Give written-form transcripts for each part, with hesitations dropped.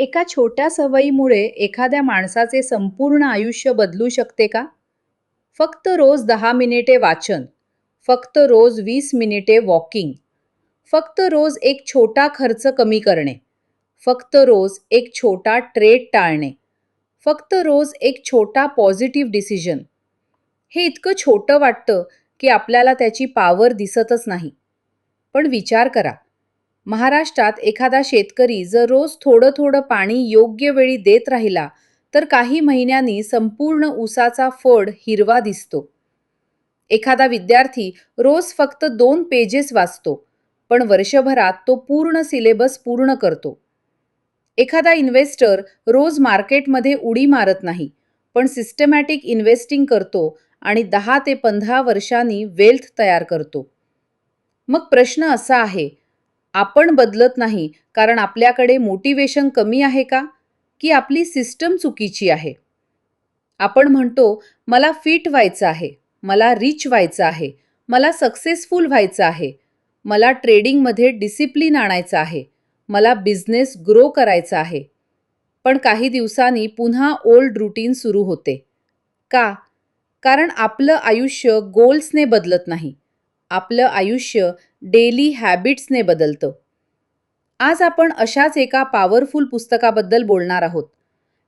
एका छोट्या सवयीमुळे एखाद्या माणसाचे संपूर्ण आयुष्य बदलू शकते का? फक्त रोज 10 मिनिटे वाचन, फक्त रोज 20 मिनिटे वॉकिंग, फक्त रोज एक छोटा खर्च कमी करणे, फक्त रोज एक छोटा ट्रेड टाळणे, फक्त रोज एक छोटा पॉझिटिव्ह डिसिजन. हे इतकं छोटं वाटतं की आपल्याला त्याची पॉवर दिसतच नाही. पण विचार करा, महाराष्ट्रात एखादा शेतकरी जर रोज थोडं थोडं पाणी योग्य वेळी देत राहिला, तर काही महिन्यांनी संपूर्ण ऊसाचा फड हिरवा दिसतो. एखादा विद्यार्थी रोज फक्त 2 पेजेस वाचतो, पण वर्षभरात तो पूर्ण सिलेबस पूर्ण करतो. एखादा इन्व्हेस्टर रोज मार्केटमध्ये उडी मारत नाही, पण सिस्टमॅटिक इन्व्हेस्टिंग करतो आणि 10 ते 15 वर्षांनी वेल्थ तयार करतो. मग प्रश्न असा आहे, आपण बदलत नाही कारण आपल्याकडे मोटिवेशन कमी आहे का? की आपली सिस्टम चुकीची आहे? आपण म्हणतो, मला फिट व्हायचं आहे, मला रिच व्हायचं आहे, मला सक्सेसफुल व्हायचं आहे, मला ट्रेडिंगमध्ये डिसिप्लिन आणायचं आहे, मला बिझनेस ग्रो करायचा आहे. पण काही दिवसांनी पुन्हा ओल्ड रूटीन सुरू होते. का? कारण आपलं आयुष्य गोल्सने बदलत नाही. आपलं आयुष्य डेली हॅबिट्सने बदलतं. आज आपण अशाच एका पॉवरफुल पुस्तकाबद्दल बोलणार आहोत.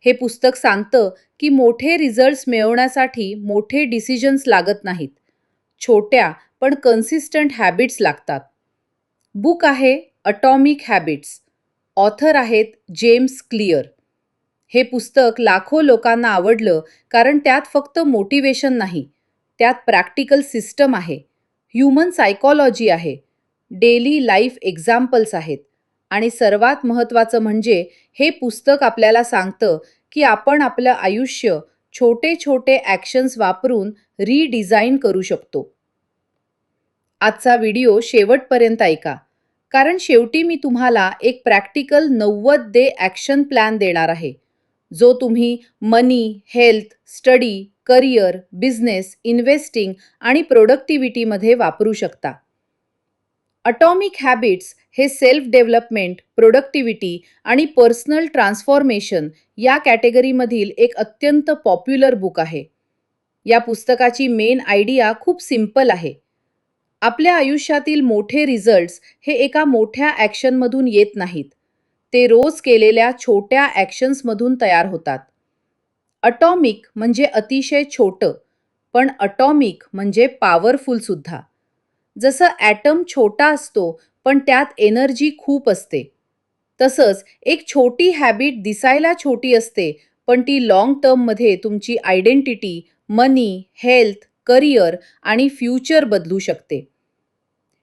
हे पुस्तक सांगतं की मोठे रिझल्ट्स मिळवण्यासाठी मोठे डिसिजन्स लागत नाहीत. छोट्या पण कन्सिस्टंट हॅबिट्स लागतात. बुक आहे अटॉमिक हॅबिट्स. ऑथर आहेत जेम्स क्लिअर. हे पुस्तक लाखो लोकांना आवडलं कारण त्यात फक्त मोटिवेशन नाही, त्यात प्रॅक्टिकल सिस्टम आहे, ह्यूमन सायकॉलॉजी आहे, डेली लाईफ एक्झाम्पल्स आहेत आणि सर्वात महत्त्वाचं म्हणजे हे पुस्तक आपल्याला सांगतं की आपण आपलं आयुष्य छोटे छोटे ॲक्शन्स वापरून रिडिझाइन करू शकतो. आजचा व्हिडिओ शेवटपर्यंत ऐका, कारण शेवटी मी तुम्हाला एक प्रॅक्टिकल 90 डे ॲक्शन प्लॅन देणार आहे, जो तुम्ही money, health, study, career, business, investing आणि प्रोडक्टिव्हिटीमध्ये वापरू शकता. अटॉमिक हॅबिट्स हे सेल्फ डेव्हलपमेंट, प्रोडक्टिव्हिटी आणि पर्सनल ट्रान्सफॉर्मेशन या कॅटेगरीमधील एक अत्यंत पॉप्युलर बुक आहे. या पुस्तकाची मेन आयडिया खूप सिंपल आहे. आपल्या आयुष्यातील मोठे रिझल्ट्स हे एका मोठ्या ॲक्शनमधून येत नाहीत. ते रोज केलेल्या छोट्या ॲक्शन्समधून तयार होतात. अटॉमिक म्हणजे अतिशय छोटं, पण अटॉमिक म्हणजे पॉवरफुल सुद्धा. जसं ॲटम छोटा असतो, पण त्यात एनर्जी खूप असते. तसंच एक छोटी हॅबिट दिसायला छोटी असते, पण ती लाँग टर्ममध्ये तुमची आयडेंटिटी, मनी, हेल्थ, करिअर आणि फ्युचर बदलू शकते.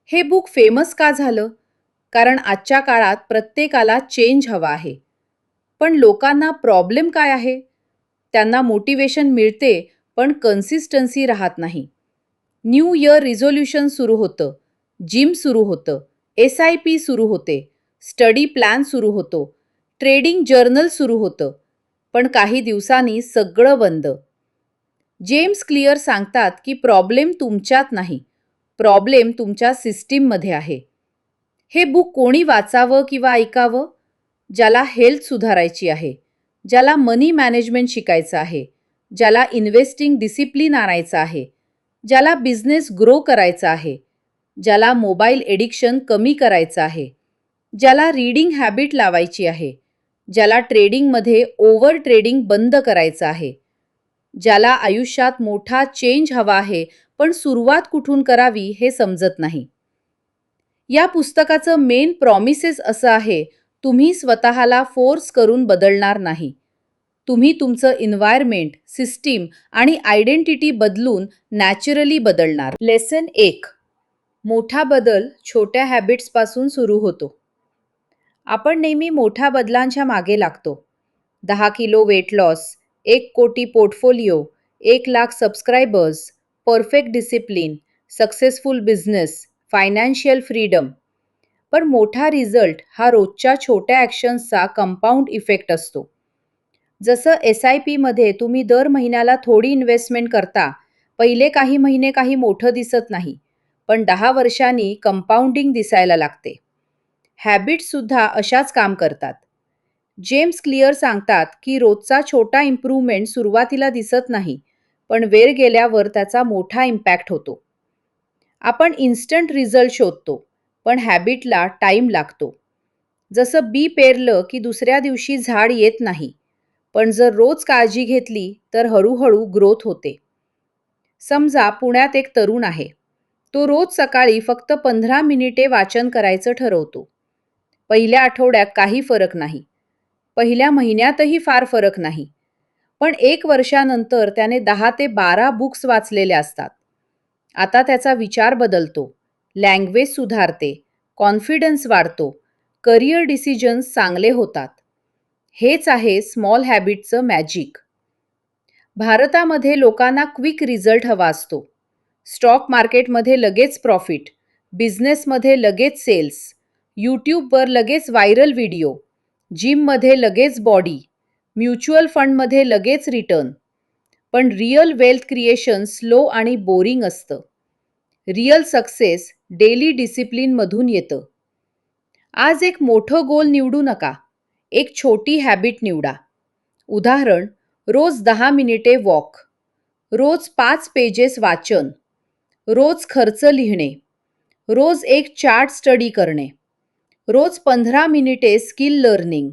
हे बुक फेमस का झालं? कारण आजच्या काळात प्रत्येकाला चेंज हवा आहे. पण लोकांना प्रॉब्लेम काय आहे? त्यांना मोटिवेशन मिळते, पण कन्सिस्टन्सी राहत नाही. न्यू इयर रिझोल्यूशन सुरू होतं, जिम सुरू होतं, SIP सुरू होते, स्टडी प्लॅन सुरू होतो, ट्रेडिंग जर्नल सुरू होतं, पण काही दिवसांनी सगळं बंद. जेम्स क्लिअर सांगतात की प्रॉब्लेम तुमच्यात नाही, प्रॉब्लेम तुमच्या सिस्टीममध्ये आहे. हे बुक कोणी वाचावं किंवा ऐकावं? ज्याला हेल्थ सुधारायची आहे, ज्याला मनी मॅनेजमेंट शिकायचं आहे, ज्याला इन्व्हेस्टिंग डिसिप्लिन आणायचं आहे, ज्याला बिझनेस ग्रो करायचा आहे, ज्याला मोबाईल एडिक्शन कमी करायचं आहे, ज्याला रीडिंग हॅबिट लावायची आहे, ज्याला ट्रेडिंगमध्ये ओव्हर ट्रेडिंग बंद करायचं आहे, ज्याला आयुष्यात मोठा चेंज हवा आहे, पण सुरुवात कुठून करावी हे समजत नाही. या पुस्तकाचं मेन प्रॉमिसेस असं आहे, तुम्ही स्वतःला फोर्स करून बदलणार नाही. तुम्ही तुमचं एन्व्हायर्नमेंट, सिस्टीम आणि आयडेंटिटी बदलून नॅचरली बदलणार. लेसन 1. मोठा बदल छोट्या हॅबिट्सपासून सुरू होतो. आपण नेहमी मोठ्या बदलांच्या मागे लागतो. 10 किलो वेट लॉस, 1 कोटी portfolio, 1 lakh subscribers, perfect discipline, successful business, financial freedom. पण मोठा रिझल्ट हा रोजच्या छोट्या ॲक्शन्सचा कंपाऊंड इफेक्ट असतो. जसं SIPमध्ये तुम्ही दर महिन्याला थोडी इन्व्हेस्टमेंट करता, पहिले काही महिने काही मोठं दिसत नाही, पण 10 वर्षांनी कंपाऊंडिंग दिसायला लागते. हॅबिट्ससुद्धा अशाच काम करतात. जेम्स क्लिअर सांगतात की रोजचा छोटा इम्प्रूव्हमेंट सुरुवातीला दिसत नाही, पण वेळ गेल्यावर त्याचा मोठा इम्पॅक्ट होतो. आपण इन्स्टंट रिझल्ट शोधतो, पण हॅबिटला टाईम लागतो. जसं बी पेरलं की दुसऱ्या दिवशी झाड येत नाही, पण जर रोज काळजी घेतली तर हळूहळू ग्रोथ होते. समजा पुण्यात एक तरुण आहे. तो रोज सकाळी फक्त 15 मिनिटे वाचन करायचं ठरवतो. पहिल्या आठवड्यात काही फरक नाही. पहिल्या महिन्यातही फार फरक नाही. पण 1 वर्षानंतर त्याने 10 ते 12 बुक्स वाचलेले असतात. आता त्याचा विचार बदलतो, लँग्वेज सुधारते, कॉन्फिडन्स वाढतो, करिअर डिसिजन्स चांगले होतात. हेच आहे स्मॉल हॅबिटचं मॅजिक. भारतामध्ये लोकांना क्विक रिझल्ट हवा असतो. स्टॉक मार्केटमध्ये लगेच प्रॉफिट, बिझनेसमध्ये लगेच सेल्स, यूट्यूबवर लगेच व्हायरल व्हिडिओ, जिममध्ये लगेच बॉडी, म्युच्युअल फंडमध्ये लगेच रिटर्न. पण रिअल वेल्थ क्रिएशन स्लो आणि बोरिंग असतं. रिअल सक्सेस डेली डिसिप्लिनमधून येतं. आज एक मोठं गोल निवडू नका. एक छोटी हॅबिट निवडा. उदाहरण, रोज 10 मिनिटे वॉक, रोज 5 पेजेस वाचन, रोज खर्च लिहिणे, रोज एक चार्ट स्टडी करणे, रोज 15 मिनिटे स्किल लर्निंग,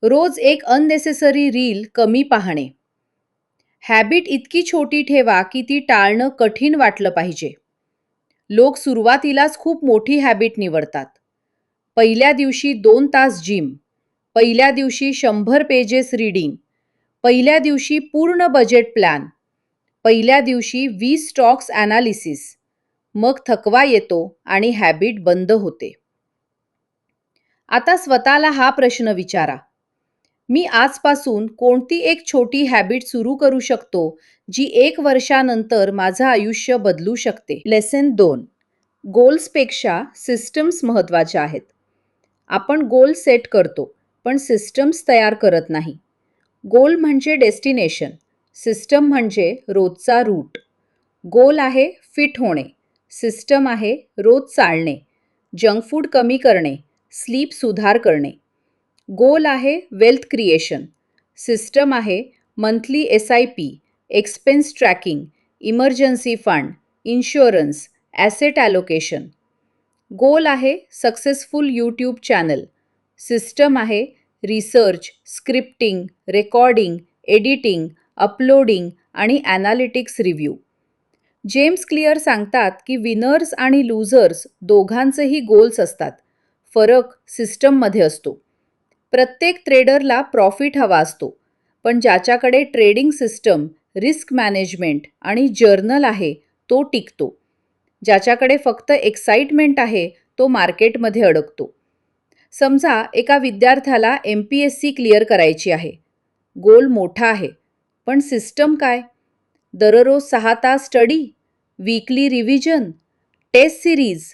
रोज एक अननेसेसरी रील कमी पाहणे. हॅबिट इतकी छोटी ठेवा की ती टाळणं कठीण वाटलं पाहिजे. लोक सुरुवातीलाच खूप मोठी हॅबिट निवडतात. पहिल्या दिवशी 2 तास जिम, पहिल्या दिवशी 100 पेजेस रीडिंग, पहिल्या दिवशी पूर्ण बजेट प्लॅन, पहिल्या दिवशी 20 स्टॉक्स ॲनालिसिस. मग थकवा येतो आणि हॅबिट बंद होते. आता स्वतःला हा प्रश्न विचारा, मी आजपासून कोणती एक छोटी हॅबिट सुरू करू शकतो जी 1 वर्षानंतर माझं आयुष्य बदलू शकते? लेसन 2. गोल्सपेक्षा सिस्टम्स महत्त्वाच्या आहेत. आपण गोल सेट करतो, पण सिस्टम्स तयार करत नाही. गोल म्हणजे डेस्टिनेशन, सिस्टम म्हणजे रोजचा रूट. गोल आहे फिट होणे, सिस्टम आहे रोज चालणे, जंक फूड कमी करणे, स्लीप सुधार करणे. गोल आहे वेल्थ क्रिएशन, सिस्टम आहे monthly SIP, expense tracking, emergency fund, insurance, asset allocation. Goal आहे सक्सेसफुल यूट्यूब चॅनल, सिस्टम आहे research, scripting, recording, editing, uploading आणि ॲनालिटिक्स रिव्ह्यू. जेम्स क्लिअर सांगतात की विनर्स आणि लूझर्स दोघांचेही गोल्स असतात. फरक सिस्टममध्ये असतो. प्रत्येक ट्रेडरला प्रॉफिट हवा असतो, पण ज्याच्याकडे ट्रेडिंग सिस्टम, रिस्क मॅनेजमेंट आणि जर्नल आहे तो टिकतो. ज्याच्याकडे फक्त एक्साइटमेंट आहे तो मार्केटमध्ये अडकतो. समजा एका विद्यार्थ्याला MPSC क्लिअर करायची आहे. गोल मोठा आहे, पण सिस्टम काय? दररोज 6 तास study, weekly revision, test series,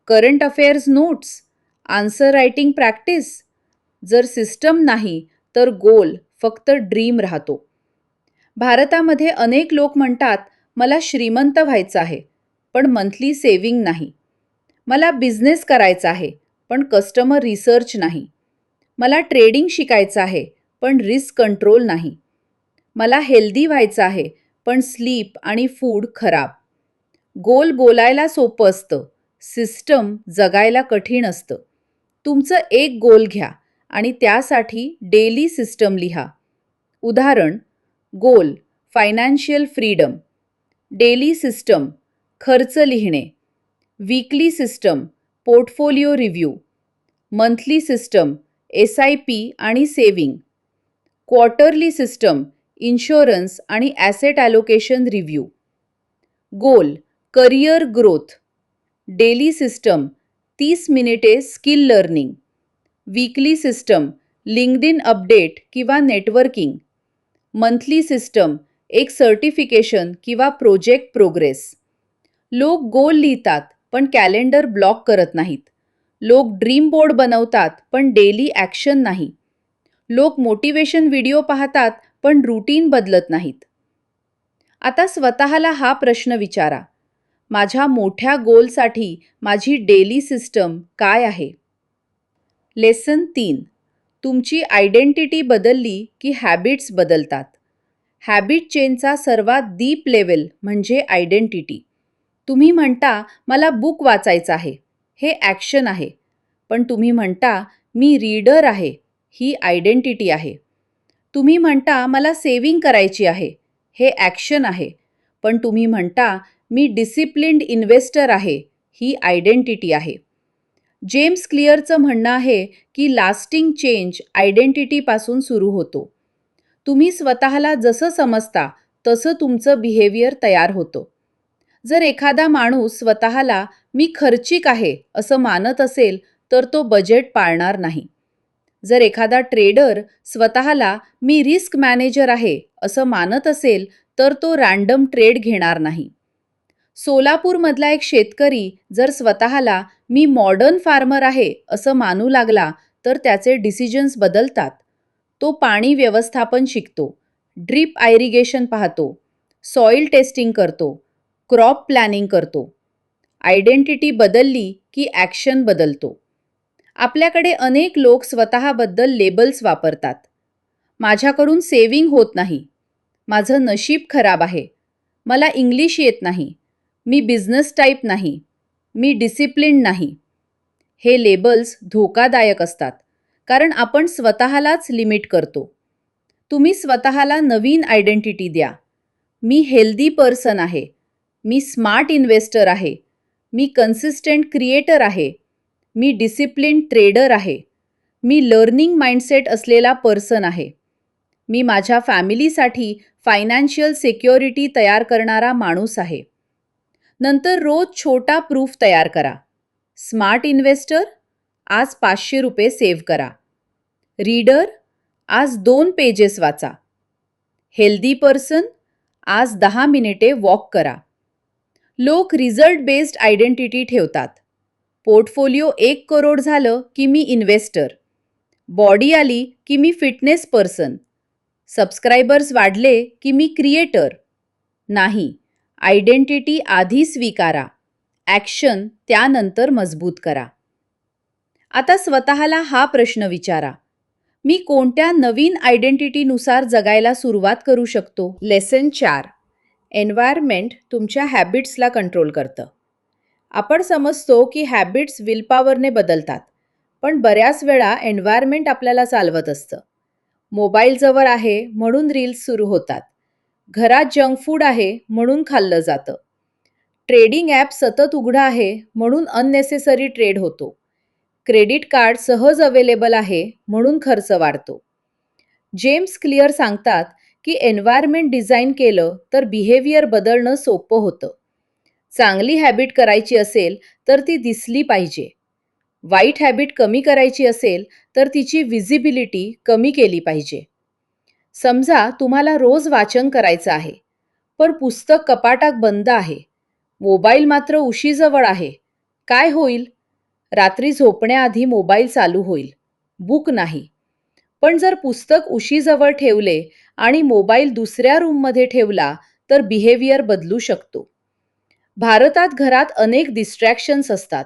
current affairs notes, answer writing practice. जर सिस्टम नाही तर गोल फक्त ड्रीम राहतो. भारतामध्ये अनेक लोक म्हणतात, मला श्रीमंत व्हायचं आहे, पण मंथली सेव्हिंग नाही. मला बिझनेस करायचा आहे, पण कस्टमर रिसर्च नाही. मला ट्रेडिंग शिकायचं आहे, पण रिस्क कंट्रोल नाही. मला हेल्दी व्हायचं आहे, पण स्लीप आणि फूड खराब. गोल बोलायला सोपं असतं, सिस्टम जगायला कठीण असतं. तुमचं एक गोल घ्या आणि त्यासाठी डेली सिस्टम लिहा. उदाहरण, गोल फायनान्शियल फ्रीडम, डेली सिस्टम खर्च लिहिणे, weekly system portfolio review, monthly system SIP आणि सेव्हिंग, क्वार्टरली सिस्टम इन्शुरन्स आणि ॲसेट ॲलोकेशन रिव्ह्यू. गोल करिअर ग्रोथ, डेली सिस्टम 30 मिनिटे skill learning, weekly system LinkedIn update किंवा नेटवर्किंग, मंथली सिस्टम एक certification किंवा project progress. लोक गोल लिहितात पण कॅलेंडर ब्लॉक करत नाहीत. लोक ड्रीम बोर्ड बनवतात पण डेली ॲक्शन नाही. लोक मोटिवेशन व्हिडिओ पाहतात पण रूटीन बदलत नाहीत. आता स्वतःला हा प्रश्न विचारा, माझ्या मोठ्या गोलसाठी माझी डेली सिस्टम काय आहे? लेसन 3. तुमची आयडेंटिटी बदलली की हॅबिट्स बदलतात. हॅबिट चेंजचा सर्वात डीप लेव्हल म्हणजे आयडेंटिटी. तुम्ही म्हणता, "मला बुक वाचायचं आहे." हे ॲक्शन आहे. पण तुम्ही म्हणता, "मी रीडर आहे." ही आयडेंटिटी आहे. तुम्ही म्हणता, "मला सेव्हिंग करायची आहे." हे ॲक्शन आहे. पण तुम्ही म्हणता, "मी डिसिप्लिन्ड इन्व्हेस्टर आहे." ही आयडेंटिटी आहे. जेम्स क्लिअरचं म्हणणं आहे की लास्टिंग चेंज आयडेंटिटीपासून सुरू होतो. तुम्ही स्वतःला जसं समजता तसं तुमचं बिहेवियर तयार होतं. जर एखादा माणूस स्वतःला "मी खर्चिक आहे" असं मानत असेल तर तो बजेट पाळणार नाही. जर एखादा ट्रेडर स्वतःला "मी रिस्क मॅनेजर आहे" असं मानत असेल तर तो रँडम ट्रेड घेणार नाही. सोलापूरमधला एक शेतकरी जर स्वतःला "मी मॉडर्न फार्मर आहे" असं मानू लागला तर त्याचे डिसिजन्स बदलतात. तो पाणी व्यवस्थापन शिकतो, ड्रिप आयरिगेशन पाहतो, सॉइल टेस्टिंग करतो, क्रॉप प्लॅनिंग करतो. आयडेंटिटी बदलली की ॲक्शन बदलतो. आपल्याकडे अनेक लोक स्वतःबद्दल लेबल्स वापरतात. माझ्याकडून सेव्हिंग होत नाही. माझं नशीब खराब आहे. मला इंग्लिश येत नाही. मी बिझनेस टाईप नाही. मी डिसिप्लिन्ड नाही. हे लेबल्स धोकादायक असतात कारण आपण स्वतःलाच लिमिट करतो. तुम्ही स्वतःला नवीन आयडेंटिटी द्या. मी हेल्दी पर्सन आहे. मी स्मार्ट इन्व्हेस्टर आहे. मी कन्सिस्टंट क्रिएटर आहे. मी डिसिप्लिन्ड ट्रेडर आहे. मी लर्निंग माइंडसेट असलेला पर्सन आहे. मी माझ्या फॅमिलीसाठी फायनान्शियल सिक्युरिटी तयार करणारा माणूस आहे. नंतर रोज छोटा प्रूफ तयार करा. स्मार्ट इन्व्हेस्टर, आज ₹500 सेव्ह करा. रीडर, आज 2 पेजेस वाचा. हेल्दी पर्सन, आज 10 मिनिटे वॉक करा. लोक रिझल्ट बेस्ड आयडेंटिटी ठेवतात. पोर्टफोलिओ 1 करोड झालं की मी इन्व्हेस्टर. बॉडी आली की मी फिटनेस पर्सन. सबस्क्रायबर्स वाढले की मी क्रिएटर. नाही, आयडेंटिटी आधी स्वीकारा. ॲक्शन त्यानंतर मजबूत करा. आता स्वतःला हा प्रश्न विचारा. मी कोणत्या नवीन आयडेंटिटीनुसार जगायला सुरुवात करू शकतो? लेसन 4. एन्व्हायरमेंट तुमच्या हॅबिट्सला कंट्रोल करतं. आपण समजतो की हॅबिट्स विलपॉवरने बदलतात. पण बऱ्याच वेळा एन्व्हायरमेंट आपल्याला चालवत असतं. मोबाईल जवळ आहे म्हणून रील्स सुरू होतात. घरात जंक फूड आहे म्हणून खाल्लं जातं. ट्रेडिंग ॲप सतत उघडं आहे म्हणून अननेसेसरी ट्रेड होतो. क्रेडिट कार्ड सहज अवेलेबल आहे म्हणून खर्च वाढतो. जेम्स क्लिअर सांगतात की एन्व्हायरमेंट डिझाईन केलं तर बिहेवियर बदलणं सोपं होतं. चांगली हॅबिट करायची असेल तर ती दिसली पाहिजे. वाईट हॅबिट कमी करायची असेल तर तिची व्हिजिबिलिटी कमी केली पाहिजे. समजा तुम्हाला रोज वाचन करायचं आहे, पण पुस्तक कपाटात बंद आहे. मोबाईल मात्र उशीजवळ आहे. काय होईल? रात्री झोपण्याआधी मोबाईल चालू होईल. बुक नाही. पण जर पुस्तक उशीजवळ ठेवले आणि मोबाईल दुसऱ्या रूममध्ये ठेवला तर बिहेवियर बदलू शकतो. भारतात घरात अनेक डिस्ट्रॅक्शन्स असतात.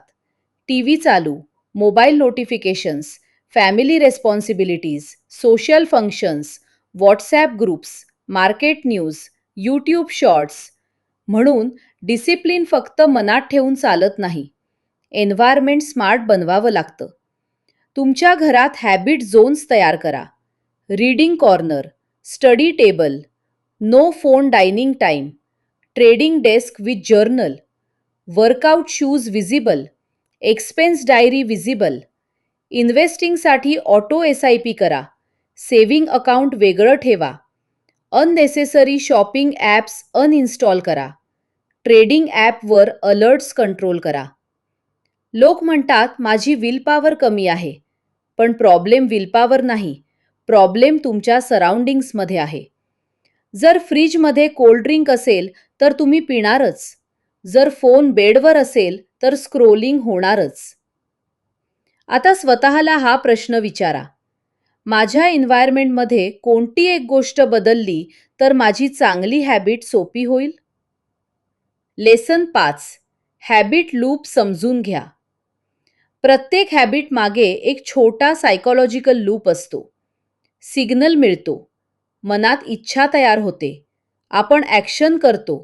टीव्ही चालू, mobile notifications, family responsibilities, social functions, WhatsApp groups, market news, YouTube shorts. म्हणून डिसिप्लिन फक्त मनात ठेवून चालत नाही. एन्व्हायरमेंट स्मार्ट बनवावं लागतं. तुमच्या घरात हॅबिट झोन्स तयार करा. Reading corner, study table, no phone dining time, trading desk with journal, workout shoes visible, expense diary visible. इन्व्हेस्टिंगसाठी ऑटो SIP करा. सेव्हिंग अकाउंट वेगळं ठेवा. अननेसेसरी शॉपिंग ॲप्स अनइन्स्टॉल करा. ट्रेडिंग ॲपवर अलर्ट्स कंट्रोल करा. लोक म्हणतात माझी विलपॉवर कमी आहे. पण प्रॉब्लेम विलपॉवर नाही. प्रॉब्लेम तुमच्या सराउंडिंग्समध्ये आहे. जर फ्रीजमध्ये कोल्ड ड्रिंक असेल तर तुम्ही पिणारच. जर फोन बेडवर असेल तर स्क्रोलिंग होणारच. आता स्वतःला हा प्रश्न विचारा. माझ्या एन्व्हायरमेंटमध्ये कोणती एक गोष्ट बदलली तर माझी चांगली हॅबिट सोपी होईल? लेसन 5. हॅबिट लूप समजून घ्या. प्रत्येक हॅबिट मागे एक छोटा सायकॉलॉजिकल लूप असतो. सिग्नल मिळतो, मनात इच्छा तयार होते, आपण ॲक्शन करतो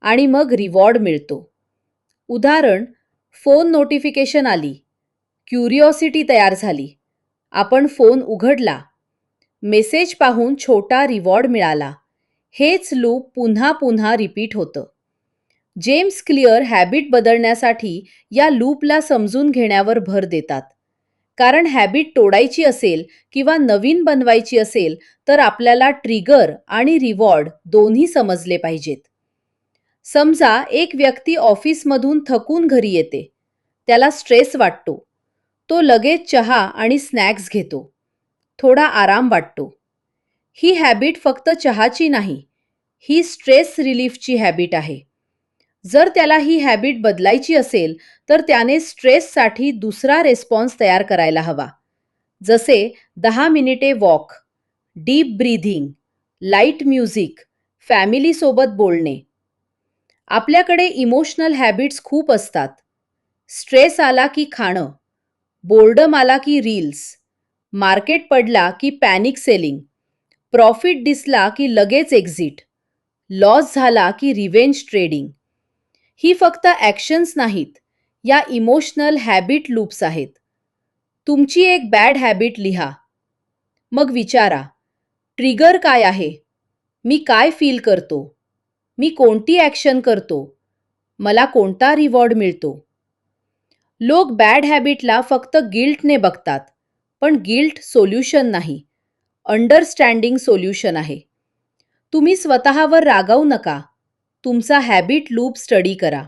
आणि मग रिवॉर्ड मिळतो. उदाहरण, फोन नोटिफिकेशन आली, क्युरिओसिटी तयार झाली, आपण फोन उघडला, मेसेज पाहून छोटा रिवॉर्ड मिळाला. हेच लूप पुन्हा पुन्हा रिपीट होतं. जेम्स क्लिअर हॅबिट बदलण्यासाठी या लूपला समजून घेण्यावर भर देतात. कारण हॅबिट तोडायची असेल किंवा नवीन बनवायची असेल तर आपल्याला ट्रिगर आणि रिवॉर्ड दोन्ही समजले पाहिजेत. समजा एक व्यक्ती ऑफिसमधून थकून घरी येते. त्याला स्ट्रेस वाटतो. तो लगेच चहा आणि स्नॅक्स घेतो. थोडा आराम वाटतो. ही हॅबिट फक्त चहाची नाही, ही स्ट्रेस रिलीफची हॅबिट आहे. जर त्याला ही हॅबिट बदलायची असेल तर त्याने स्ट्रेससाठी दुसरा रिस्पॉन्स तयार करायला हवा. जसे 10 मिनिटे walk, deep breathing, light music, फॅमिलीसोबत बोलणे. आपल्याकडे इमोशनल हॅबिट्स खूप असतात. स्ट्रेस आला की खाणं, बोर्डम आला की रील्स, मार्केट पडला की पॅनिक सेलिंग, प्रॉफिट दिसला की लगेच एक्झिट, लॉस झाला की रिव्हेंज ट्रेडिंग. ही फक्त ॲक्शन्स नाहीत, या इमोशनल हॅबिट लूप्स आहेत. तुमची एक बॅड हॅबिट लिहा. मग विचारा, ट्रिगर काय आहे? मी काय फील करतो? मी कोणती ॲक्शन करतो? मला कोणता रिवॉर्ड मिळतो? लोक बॅड हॅबिटला फक्त गिल्टने बघतात, पण गिल्ट सोल्युशन नाही, अंडरस्टँडिंग सोल्युशन आहे. तुम्ही स्वतःवर रागावू नका. तुमचा हॅबिट लूप स्टडी करा.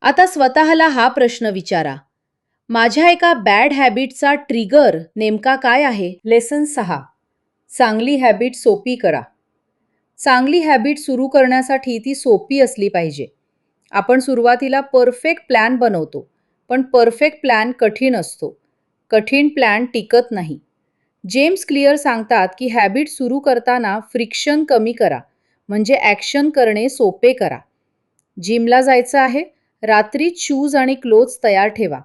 आता स्वतःला हा प्रश्न विचारा, माझ्या एका बॅड हॅबिटचा ट्रिगर नेमका काय आहे? लेसन 6. चांगली हॅबिट सोपी करा. चांगली हॅबिट सुरू करण्यासाठी ती सोपी असली पाहिजे. आपण सुरुवातीला परफेक्ट प्लॅन बनवतो, पण परफेक्ट प्लॅन कठीण असतो. कठीण प्लॅन टिकत नाही. जेम्स क्लिअर सांगतात की हॅबिट सुरू करताना फ्रिक्शन कमी करा, म्हणजे ॲक्शन करणे सोपे करा. जिमला जायचं आहे, रात्रीच शूज आणि क्लोथ्स तयार ठेवा.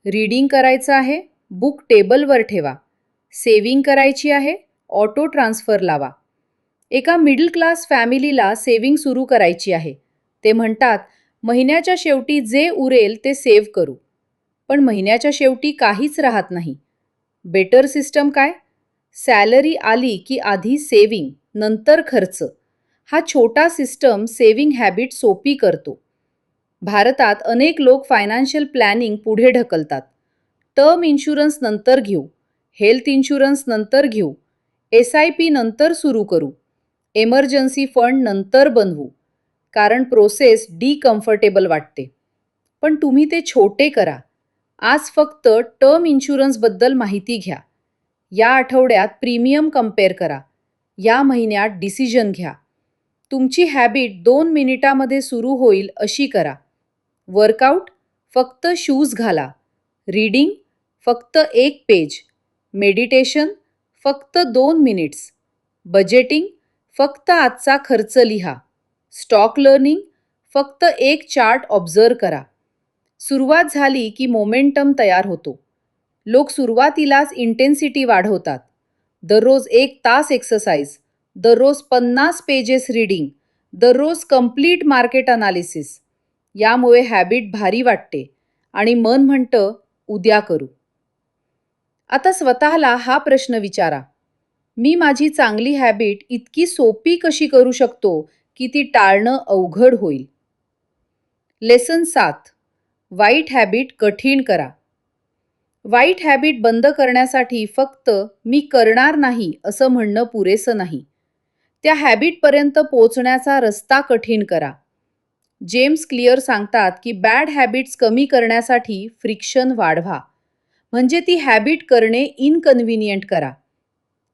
रीडिंग करायचं आहे, बुक टेबलवर ठेवा. सेव्हिंग करायची आहे, ऑटो ट्रान्सफर लावा. एका मिडल क्लास फॅमिलीला सेव्हिंग सुरू करायची आहे. ते म्हणतात, महिन्याच्या शेवटी जे उरेल ते सेव्ह करू. पण महिन्याच्या शेवटी काहीच राहत नाही. बेटर सिस्टम काय? सॅलरी आली की आधी सेव्हिंग, नंतर खर्च. हा छोटा सिस्टम सेव्हिंग हॅबिट सोपी करतो. भारतात अनेक लोक फायनान्शियल प्लॅनिंग पुढे ढकलतात. टर्म इन्शुरन्स नंतर घेऊ, हेल्थ इन्शुरन्स नंतर घेऊ, SIP नंतर सुरू करू, एमर्जन्सी फंड नंतर बनवू, कारण प्रोसेस डिकम्फर्टेबल वाटते. पण तुम्ही ते छोटे करा. आज फक्त टर्म इन्शुरन्सबद्दल माहिती घ्या. या आठवड्यात प्रीमियम कंपेअर करा. या महिन्यात डिसिजन घ्या. तुमची हॅबिट 2 मिनिटामध्ये सुरू होईल अशी करा. वर्कआउट, फक्त शूज घाला. रीडिंग, फक्त 1 पेज. मेडिटेशन, फक्त 2 मिनिट्स. बजेटिंग, फक्त आजचा खर्च लिहा. स्टॉक लर्निंग, फक्त एक चार्ट ऑब्झर्व करा. सुरुवात झाली की मोमेंटम तयार होतो. लोक सुरुवातीलाच इंटेन्सिटी वाढवतात. दररोज 1 तास एक्सरसाइज, दररोज 50 पेजेस रीडिंग, दररोज कंप्लीट मार्केट अनालिसिस. यामुळे हॅबिट भारी वाटते आणि मन म्हणतं, उद्या करू. आता स्वतःला हा प्रश्न विचारा, मी माझी चांगली हॅबिट इतकी सोपी कशी करू शकतो की ती टाळणं अवघड होईल? लेसन 7. वाईट हॅबिट कठीण करा. वाईट हॅबिट बंद करण्यासाठी फक्त मी करणार नाही असं म्हणणं पुरेसं नाही. त्या हॅबिटपर्यंत पोहोचण्याचा रस्ता कठीण करा. जेम्स क्लिअर सांगतात की बॅड हॅबिट्स कमी करण्यासाठी फ्रिक्शन वाढवा. म्हणजे ती हॅबिट करणे इनकन्व्हिनियंट करा.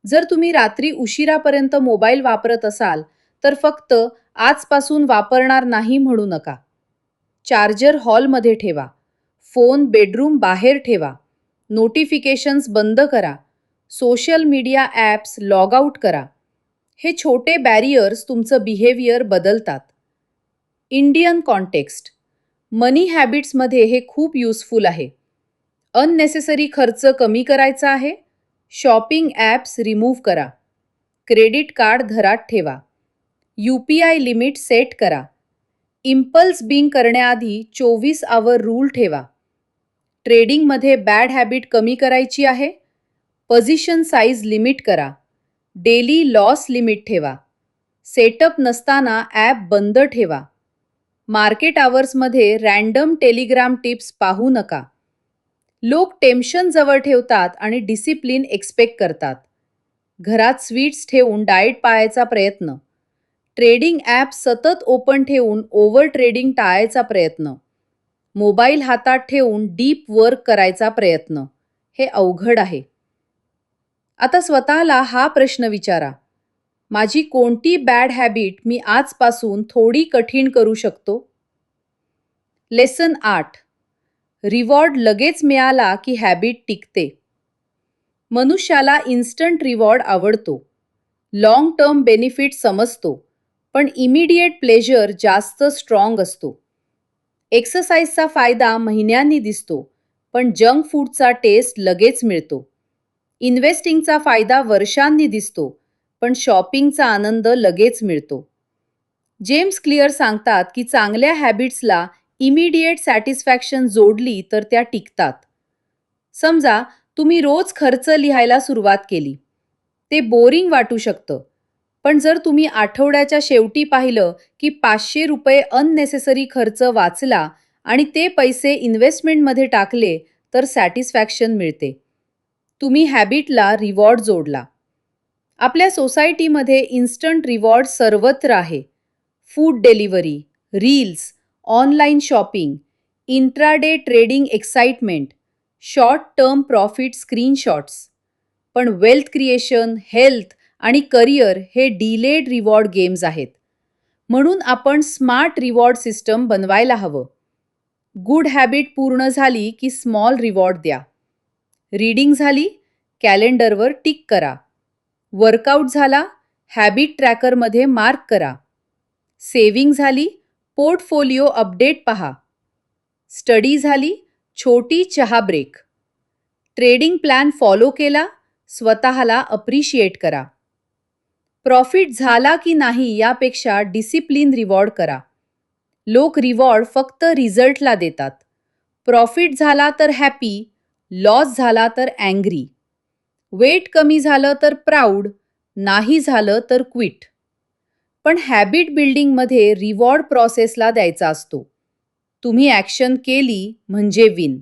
जर तुम्ही रात्री उशिरापर्यंत मोबाईल वापरत असाल तर फक्त आजपासून वापरणार नाही म्हणू नका. चार्जर हॉलमध्ये ठेवा. फोन बेडरूम बाहेर ठेवा. नोटिफिकेशन्स बंद करा. Social media apps log out करा. हे छोटे बॅरियर्स तुमचं बिहेवियर बदलतात. Indian context. मनी हॅबिट्समध्ये हे खूप युजफुल आहे. अननेसेसरी खर्च कमी करायचा आहे? शॉपिंग ॲप्स रिमूव्ह करा. क्रेडिट कार्ड घरात ठेवा. UPI लिमिट सेट करा. इम्पल्स बिंग करण्याआधी 24 आवर रूल ठेवा. ट्रेडिंगमध्ये बॅड हॅबिट कमी करायची आहे? पोझिशन साईज लिमिट करा. डेली लॉस लिमिट ठेवा. सेटअप नसताना ॲप बंद ठेवा. मार्केट आवर्समध्ये रँडम टेलिग्राम टिप्स पाहू नका. लोक टेन्शन जवळ ठेवतात आणि डिसिप्लिन एक्सपेक्ट करतात. घरात स्वीट्स ठेवून डाएट पाळायचा प्रयत्न. ट्रेडिंग ॲप सतत ओपन ठेवून ओव्हर ट्रेडिंग टाळायचा प्रयत्न. मोबाईल हातात ठेवून डीप वर्क करायचा प्रयत्न. हे अवघड आहे. आता स्वतःला हा प्रश्न विचारा, माझी कोणती बॅड हॅबिट मी आजपासून थोडी कठीण करू शकतो? लेसन 8. रिवॉर्ड लगेच मिळाला की हॅबिट टिकते. मनुष्याला इन्स्टंट रिवॉर्ड आवडतो. लॉंग टर्म बेनिफिट समजतो, पण इमिडिएट प्लेजर जास्त स्ट्रॉंग असतो. एक्सरसाइजचा फायदा महिन्यांनी दिसतो, पण जंक फूडचा टेस्ट लगेच मिळतो. इन्व्हेस्टिंगचा फायदा वर्षांनी दिसतो, पण शॉपिंगचा आनंद लगेच मिळतो. जेम्स क्लिअर सांगतात की चांगल्या हॅबिट्सला इमिडिएट सॅटिस्फॅक्शन जोडली तर त्या टिकतात. समजा तुम्ही रोज खर्च लिहायला सुरुवात केली. ते बोरिंग वाटू शकतं, पण जर तुम्ही आठवड्याच्या शेवटी पाहिलं की ₹500 अननेसेसरी खर्च वाचला आणि ते पैसे इन्व्हेस्टमेंटमध्ये टाकले, तर सॅटिस्फॅक्शन मिळते. तुम्ही हॅबिटला रिवॉर्ड जोडला. आपल्या सोसायटीमध्ये इन्स्टंट रिवॉर्ड सर्वत्र आहे. Food delivery, reels, online shopping, intraday trading excitement, short term profit screenshots. पण वेल्थ क्रिएशन, हेल्थ आणि करिअर हे डिलेड रिवॉर्ड गेम्स आहेत. म्हणून आपण स्मार्ट रिवॉर्ड सिस्टम बनवायला हवं. गुड हॅबिट पूर्ण झाली की स्मॉल रिवॉर्ड द्या. रीडिंग झाली, कॅलेंडरवर टिक करा. वर्कआउट झाला, हॅबिट ट्रॅकरमध्ये मार्क करा. सेव्हिंग झाली, पोर्टफोलिओ अपडेट पहा. स्टडी झाली, छोटी चहा ब्रेक. ट्रेडिंग प्लॅन फॉलो केला, स्वतःला अप्रिशिएट करा. प्रॉफिट झाला की नाही यापेक्षा डिसिप्लिन रिवॉर्ड करा. लोक रिवॉर्ड फक्त रिझल्टला देतात. प्रॉफिट झाला तर हॅपी, लॉस झाला तर अँग्री. वेट कमी झालं तर प्राऊड, नाही झालं तर क्विट. पण हॅबिट बिल्डिंगमध्ये रिवॉर्ड प्रोसेसला द्यायचा असतो. तुम्ही ॲक्शन केली म्हणजे विन.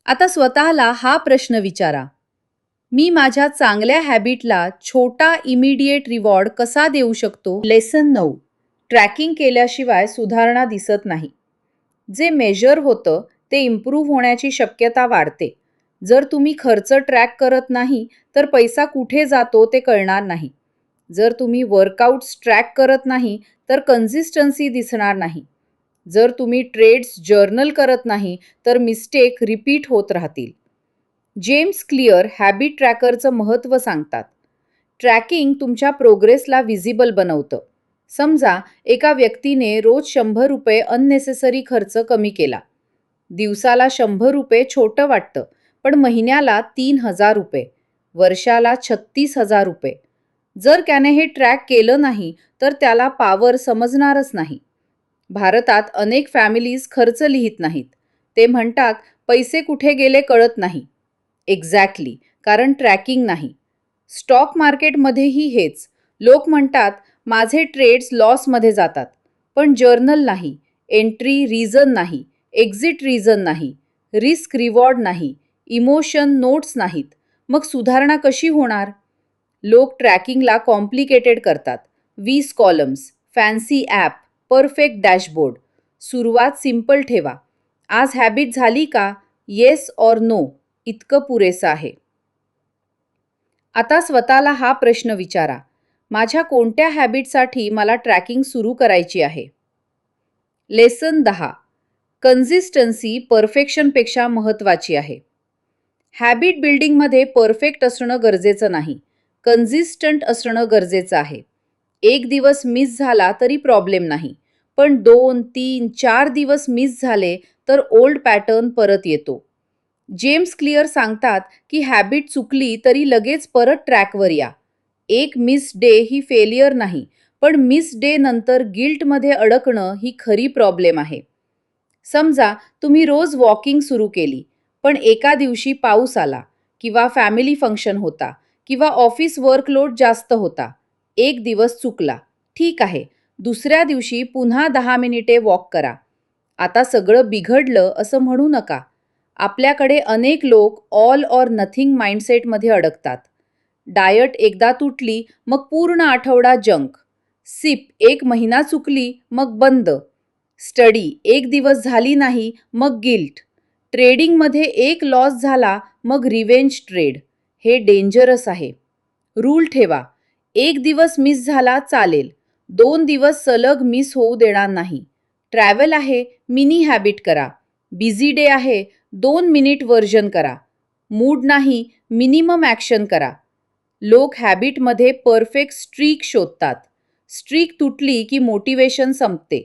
आता स्वतःला हा प्रश्न विचारा, मी माझ्या चांगल्या हॅबिटला छोटा इमिडिएट रिवॉर्ड कसा देऊ शकतो? लेसन 9. ट्रॅकिंग केल्याशिवाय सुधारणा दिसत नाही. जे मेजर होतं ते इम्प्रूव्ह होण्याची शक्यता वाढते. जर तुम्ही खर्च ट्रॅक करत नाही तर पैसा कुठे जातो ते कळणार नाही. जर तुम्ही वर्कआउट्स ट्रॅक करत नाही तर कन्सिस्टन्सी दिसणार नाही. जर तुम्ही ट्रेड्स जर्नल करत नाही तर मिस्टेक रिपीट होत राहतील. जेम्स क्लिअर हॅबिट ट्रॅकरचं महत्त्व सांगतात. ट्रॅकिंग तुमच्या प्रोग्रेसला व्हिजिबल बनवतं. समजा एका व्यक्तीने रोज ₹100 अननेसेसरी खर्च कमी केला. दिवसाला ₹100 छोटं वाटतं, पण महिन्याला ₹3000, वर्षाला ₹36,000. जर त्याने हे ट्रॅक केलं नाही तर त्याला पॉवर समजणारच नाही. भारतात अनेक फॅमिलीज खर्च लिहित नाहीत. ते म्हणतात पैसे कुठे गेले कळत नाही. एक्झॅक्टली, कारण ट्रॅकिंग नाही. स्टॉक मार्केटमध्येही हेच. लोक म्हणतात माझे ट्रेड्स लॉसमध्ये जातात, पण जर्नल नाही, एंट्री रिझन नाही, एक्झिट रिझन नाही, रिस्क रिवॉर्ड नाही, इमोशन नोट्स नाहीत. मग सुधारणा कशी होणार? लोक ट्रॅकिंगला कॉम्प्लिकेटेड करतात. 20 columns, fancy app, perfect dashboard. सुरुवात सिंपल ठेवा. आज हॅबिट झाली का? येस ऑर नो इतकं पुरेसं आहे. आता स्वतःला हा प्रश्न विचारा, माझ्या कोणत्या हॅबिटसाठी मला ट्रॅकिंग सुरू करायची आहे? लेसन 10. कन्सिस्टन्सी परफेक्शनपेक्षा महत्त्वाची आहे. हॅबिट बिल्डिंगमध्ये परफेक्ट असणं गरजेचं नाही, कन्सिस्टंट असणं गरजेचं आहे. एक दिवस मिस झाला तरी प्रॉब्लेम नाही, पण 2, 3, 4 दिवस मिस झाले तर ओल्ड पॅटर्न परत येतो. जेम्स क्लिअर सांगतात की हॅबिट चुकली तरी लगेच परत ट्रॅकवर या. एक मिस डे ही फेलियर नाही, पण मिस डे नंतर गिल्टमध्ये अडकणं ही खरी प्रॉब्लेम आहे. समजा तुम्ही रोज वॉकिंग सुरू केली, पण एका दिवशी पाऊस आला किंवा फॅमिली फंक्शन होता किंवा ऑफिस वर्कलोड जास्त होता. एक दिवस चुकला. ठीक आहे. दुसऱ्या दिवशी पुन्हा 10 मिनिटे वॉक करा. आता सगळं बिघडलं असं म्हणू नका. आपल्याकडे अनेक लोक ऑल ऑर नथिंग माइंडसेटमध्ये अडकतात. डायट एकदा तुटली, मग पूर्ण आठवडा जंक. सिप एक महिना चुकली, मग बंद. स्टडी एक दिवस झाली नाही, मग गिल्ट. ट्रेडिंगमध्ये एक लॉस झाला, मग रिवेंज ट्रेड. हे डेंजरस आहे. रूल ठेवा. एक दिवस मिस झाला चालेल. 2 दिवस सलग मिस होऊ देणार नाही. ट्रॅव्हल आहे, मिनी हॅबिट करा. बिझी डे आहे, 2 मिनिट वर्जन करा. मूड नाही, मिनिमम ॲक्शन करा. लोक हॅबिटमध्ये परफेक्ट स्ट्रीक शोधतात. स्ट्रीक तुटली की मोटिवेशन संपते.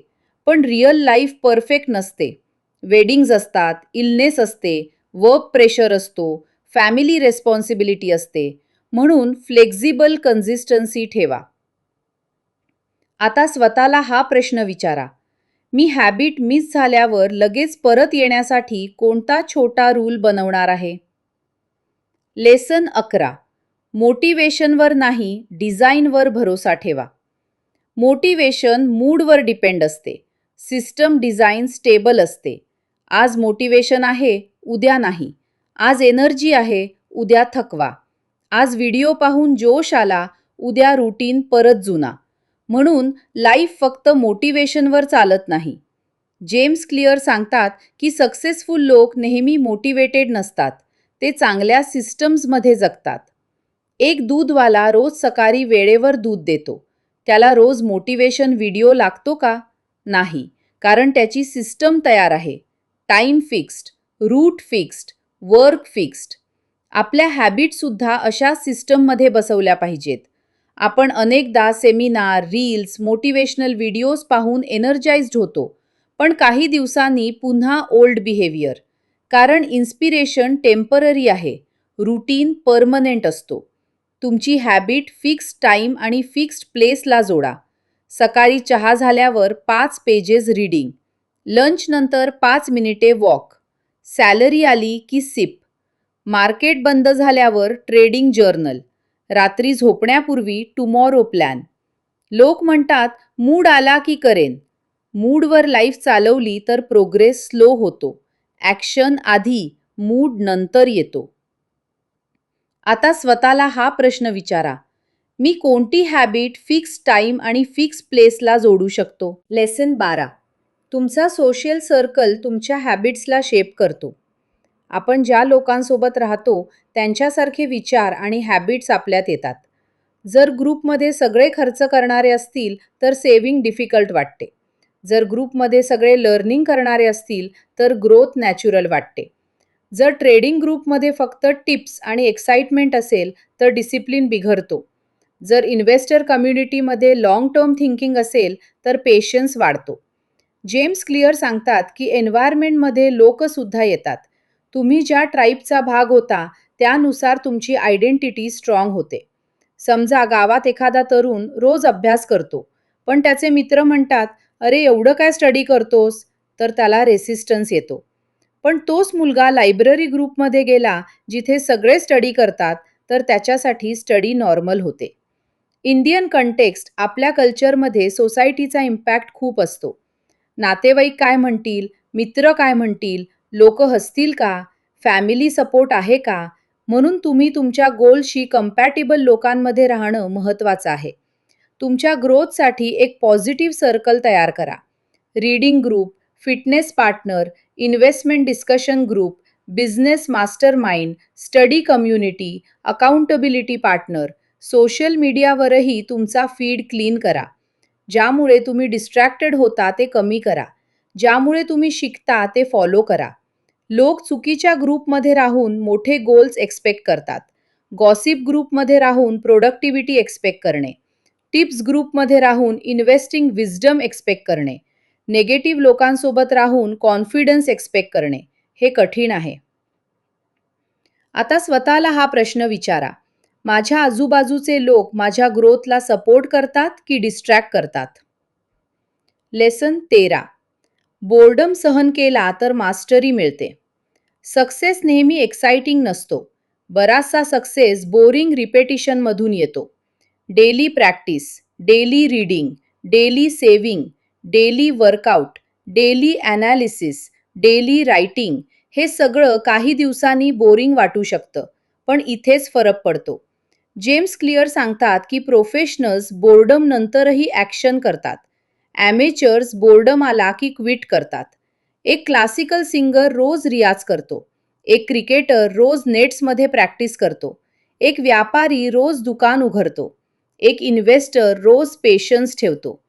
पण रिअल लाईफ परफेक्ट नसते. वेडिंग्ज असतात, इलनेस असते, वर्क प्रेशर असतो, फॅमिली रेस्पॉन्सिबिलिटी असते. म्हणून फ्लेक्झिबल कन्सिस्टन्सी ठेवा. आता स्वतःला हा प्रश्न विचारा. मी हॅबिट मिस झाल्यावर लगेच परत येण्यासाठी कोणता छोटा रूल बनवणार आहे? लेसन 11. मोटिवेशनवर नाही, डिझाईनवर भरोसा ठेवा. मोटिवेशन मूडवर डिपेंड असते. सिस्टम डिझाईन स्टेबल असते. आज मोटिवेशन आहे, उद्या नाही. आज एनर्जी आहे, उद्या थकवा. आज व्हिडिओ पाहून जोश आला, उद्या रुटीन परत जुना. म्हणून लाईफ फक्त मोटिवेशनवर चालत नाही. जेम्स क्लिअर सांगतात की सक्सेसफुल लोक नेहमी मोटिवेटेड नसतात. ते चांगल्या सिस्टम्समध्ये जगतात. एक दूधवाला रोज सकाळी वेळेवर दूध देतो. त्याला रोज मोटिवेशन व्हिडिओ लागतो का? नाही. कारण त्याची सिस्टम तयार आहे. Time fixed, route fixed, work fixed. आपल्या हॅबिटसुद्धा अशा सिस्टममध्ये बसवल्या पाहिजेत. आपण अनेकदा सेमिनार, रील्स, मोटिवेशनल व्हिडिओज पाहून एनर्जाइज्ड होतो. पण काही दिवसांनी पुन्हा ओल्ड बिहेवियर. कारण इन्स्पिरेशन टेम्पररी आहे. रूटीन परमनेंट असतो. तुमची हॅबिट फिक्स्ड टाईम आणि फिक्स्ड प्लेसला जोडा. सकाळी चहा झाल्यावर 5 पेजेस रीडिंग. लंच नंतर 5 मिनिटे वॉक. सॅलरी आली की सिप. मार्केट बंद झाल्यावर ट्रेडिंग जर्नल. रात्री झोपण्यापूर्वी टुमॉरो प्लॅन. लोक म्हणतात मूड आला की करेन. मूडवर लाईफ चालवली तर प्रोग्रेस स्लो होतो. ॲक्शन आधी, मूड नंतर येतो. आता स्वतःला हा प्रश्न विचारा. मी कोणती हॅबिट फिक्स टाईम आणि फिक्स प्लेसला जोडू शकतो? लेसन 12. तुमचा सोशल सर्कल तुमच्या हॅबिट्सला शेप करतो. आपण ज्या लोकांसोबत राहतो त्यांच्यासारखे विचार आणि हॅबिट्स आपल्यात येतात. जर ग्रुपमध्ये सगळे खर्च करणारे असतील तर सेव्हिंग डिफिकल्ट वाटते. जर ग्रुपमध्ये सगळे लर्निंग करणारे असतील तर ग्रोथ नॅचरल वाटते. जर ट्रेडिंग ग्रुपमध्ये फक्त टिप्स आणि एक्साइटमेंट असेल तर डिसिप्लिन बिघडतो. जर इन्व्हेस्टर कम्युनिटीमध्ये लाँग टर्म थिंकिंग असेल तर पेशन्स वाढतो. जेम्स क्लिअर सांगतात की एन्व्हायरमेंटमध्ये लोकसुद्धा येतात. तुम्ही ज्या ट्राईबचा भाग होता त्यानुसार तुमची आयडेंटिटी स्ट्रॉंग होते. समजा गावात एखादा तरुण रोज अभ्यास करतो, पण त्याचे मित्र म्हणतात, "अरे एवढं काय स्टडी करतोस?" तर त्याला रेसिस्टन्स येतो. पण तोच मुलगा लायब्ररी ग्रुपमध्ये गेला, जिथे सगळे स्टडी करतात, तर त्याच्यासाठी स्टडी नॉर्मल होते. इंडियन कंटेक्स्ट आपल्या कल्चरमध्ये सोसायटीचा इम्पॅक्ट खूप असतो. नातेवाईक काय म्हणतील, मित्र काय म्हणतील, लोक हसतील का, फॅमिली सपोर्ट आहे का? म्हणून तुम्ही तुमच्या गोलशी कंपॅटिबल लोकांमध्ये राहणं महत्त्वाचं आहे. तुमच्या ग्रोथसाठी एक पॉझिटिव्ह सर्कल तयार करा. Reading group, fitness partner, investment discussion group, business mastermind, study community, accountability partner. Social मीडियावरही तुमचा फीड क्लीन करा. ज्यामुळे तुम्ही डिस्ट्रॅक्टेड होता ते कमी करा. ज्यामुळे तुम्ही शिकता ते फॉलो करा. लोक चुकीच्या ग्रुपमध्ये राहून मोठे गोल्स एक्सपेक्ट करतात. गॉसिप ग्रुपमध्ये राहून प्रोडक्टिव्हिटी एक्सपेक्ट करणे. टिप्स ग्रुपमध्ये राहून इन्व्हेस्टिंग विजडम एक्सपेक्ट करणे. नेगेटिव्ह लोकांसोबत राहून कॉन्फिडन्स एक्सपेक्ट करणे. हे कठीण आहे. आता स्वतःला हा प्रश्न विचारा. माझ्या आजूबाजूचे लोक माझ्या ग्रोथला सपोर्ट करतात की डिस्ट्रॅक्ट करतात? लेसन 13. बोर्डम सहन केला तर मास्टरी मिळते. सक्सेस नेहमी एक्साइटिंग नसतो. बराचसा सक्सेस बोरिंग रिपेटिशनमधून येतो. Daily practice, daily reading, daily saving, daily workout, daily analysis, daily writing हे सगळं काही दिवसांनी बोरिंग वाटू शकतं, पण इथेच फरक पडतो. जेम्स क्लिअर सांगतात की प्रोफेशनल्स बोर्डम नंतरही ॲक्शन करतात. ॲमेचर्स बोर्डम आला की क्विट करतात. एक क्लासिकल सिंगर रोज रियाज करतो. एक क्रिकेटर रोज नेट्समध्ये प्रॅक्टिस करतो. एक व्यापारी रोज दुकान उघडतो. एक इन्व्हेस्टर रोज पेशन्स ठेवतो.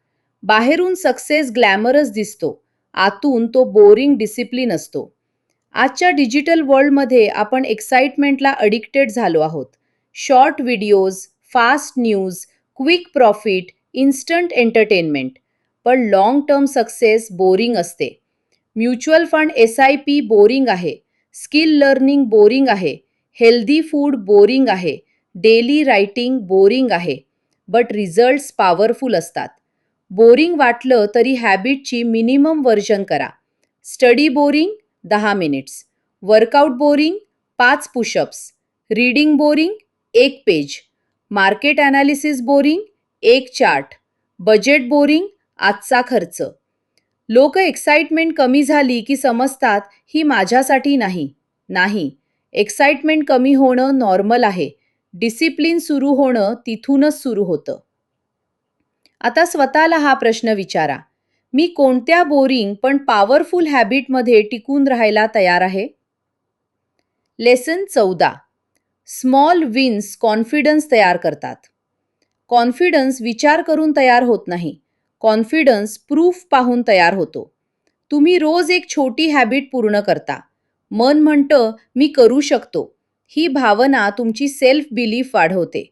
बाहेरून सक्सेस ग्लॅमरस दिसतो. आतून तो बोरिंग डिसिप्लिन असतो. आजच्या डिजिटल वर्ल्डमध्ये आपण एक्साइटमेंटला अडिक्टेड झालो आहोत. Short videos, fast news, quick profit, instant entertainment. पण लाँग टर्म सक्सेस बोरिंग असते. म्युच्युअल फंड SIP बोरिंग आहे. स्किल लर्निंग बोरिंग आहे. हेल्दी फूड बोरिंग आहे. डेली रायटिंग बोरिंग आहे. बट रिझल्ट्स पॉवरफुल असतात. बोरिंग वाटलं तरी हॅबिटची मिनिमम व्हर्जन करा. Study boring 10 minutes. Workout boring 5 pushups. Reading boring 1 page. Market analysis boring 1 chart. Budget boring आजचा खर्च. लोक एक्साइटमेंट कमी झाली की समजतात ही माझ्यासाठी नाही. नाही. एक्साइटमेंट कमी होणं नॉर्मल आहे. डिसिप्लिन सुरू होणं तिथूनच सुरू होतं. आता स्वतःला हा प्रश्न विचारा. मी कोणत्या बोरिंग पण पॉवरफुल हॅबिटमध्ये टिकून राहायला तयार आहे? लेसन 14. स्मॉल विन्स कॉन्फिडन्स तयार करतात. कॉन्फिडन्स विचार करून तयार होत नाही. कॉन्फिडन्स प्रूफ पाहून तयार होतो. तुम्ही रोज एक छोटी हॅबिट पूर्ण करता. मन म्हणतं मी करू शकतो. ही भावना तुमची सेल्फ बिलीफ वाढवते.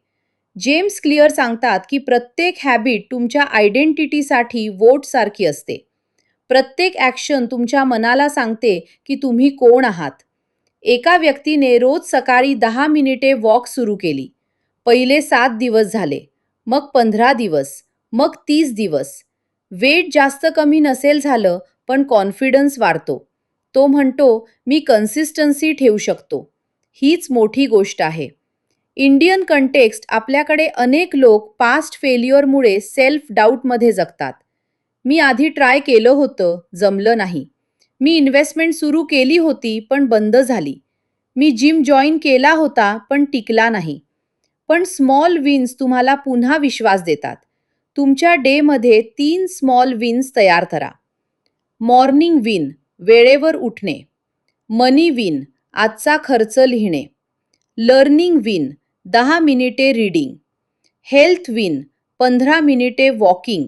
जेम्स क्लिअर सांगतात की प्रत्येक हॅबिट तुमच्या आयडेंटिटीसाठी वोटसारखी असते. प्रत्येक ॲक्शन तुमच्या मनाला सांगते की तुम्ही कोण आहात. एका व्यक्तीने रोज सकाळी 10 मिनिटे वॉक सुरू केली. पहिले 7 दिवस झाले. मग 15 दिवस. मग 30 दिवस. वेट जास्त कमी नसेल झालं, पण कॉन्फिडन्स वाढतो. तो म्हणतो मी कन्सिस्टन्सी ठेवू शकतो. हीच मोठी गोष्ट आहे. इंडियन कंटेक्स्ट आपल्याकडे अनेक लोक पास्ट फेल्युअरमुळे सेल्फ डाऊटमध्ये जगतात. मी आधी ट्राय केलं होतं, जमलं नाही. मी इन्व्हेस्टमेंट सुरू केली होती, पण बंद झाली. मी जिम जॉईन केला होता, पण टिकला नाही. पण स्मॉल विन्स तुम्हाला पुन्हा विश्वास देतात. तुमच्या डेमध्ये 3 स्मॉल विन्स तयार करा. मॉर्निंग विन, वेळेवर उठणे. मनी विन, आजचा खर्च लिहिणे. लर्निंग विन, 10 मिनिटे रीडिंग. हेल्थ विन, 15 मिनिटे वॉकिंग.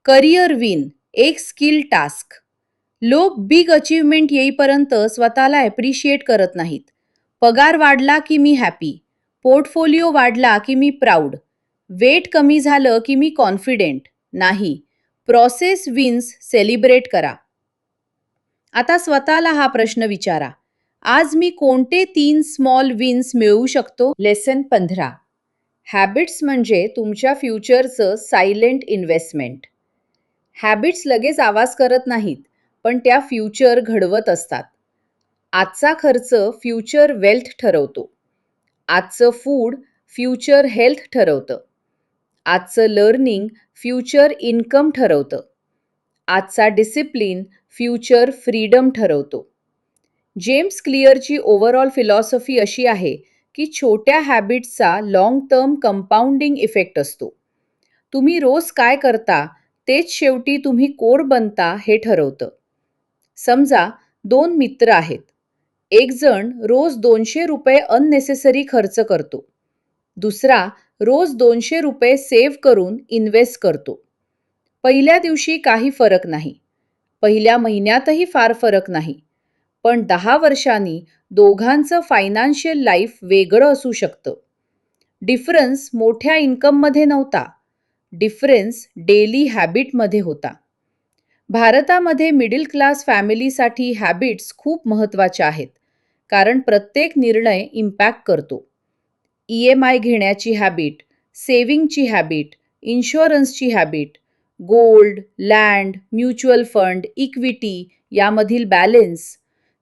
करिअर विन, एक स्किल टास्क. लोक बिग अचीवमेंट येईपर्यंत स्वतःला ॲप्रिशिएट करत नाहीत. पगार वाढला की मी हॅपी. पोर्टफोलिओ वाढला की मी प्राऊड. वेट कमी झालं की मी कॉन्फिडेंट. नाही. प्रोसेस विन्स सेलिब्रेट करा. आता स्वतःला हा प्रश्न विचारा. आज मी कोणते 3 स्मॉल विन्स मिळवू शकतो? लेसन 15. हॅबिट्स म्हणजे तुमच्या फ्युचरचं सायलेंट इन्व्हेस्टमेंट. हॅबिट्स लगेच आवाज करत नाहीत, पण त्या फ्युचर घडवत असतात. आजचा खर्च फ्युचर वेल्थ ठरवतो. आजचं फूड फ्युचर हेल्थ ठरवतं. आजचं लर्निंग फ्युचर इन्कम ठरवतं. आजचा डिसिप्लिन फ्युचर फ्रीडम ठरवतो. जेम्स क्लिअरची ओव्हरऑल फिलॉसॉफी अशी आहे की छोट्या हॅबिट्सचा लाँग टर्म कंपाऊंडिंग इफेक्ट असतो. तुम्ही रोज काय करता तेच शेवटी तुम्ही कोण बनता हे ठरवतं. समजा 2 मित्र आहेत. एक जण रोज ₹200 अननेसेसरी खर्च करतो. दुसरा रोज ₹200 सेव्ह करून इन्व्हेस्ट करतो. पहिल्या दिवशी काही फरक नाही. पहिल्या महिन्यातही फार फरक नाही. पण 10 वर्षांनी दोघांचं फायनान्शियल लाईफ वेगळं असू शकतं. डिफरन्स मोठ्या इन्कममध्ये नव्हता. डिफरन्स डेली हॅबिटमध्ये होता. भारतामध्ये मिडल क्लास फॅमिलीसाठी हॅबिट्स खूप महत्त्वाच्या आहेत. कारण प्रत्येक निर्णय इम्पॅक्ट करतो. EMI घेण्याची हॅबिट, सेव्हिंगची हॅबिट, इन्शुरन्सची habit, gold, land, mutual fund, equity यामधील balance,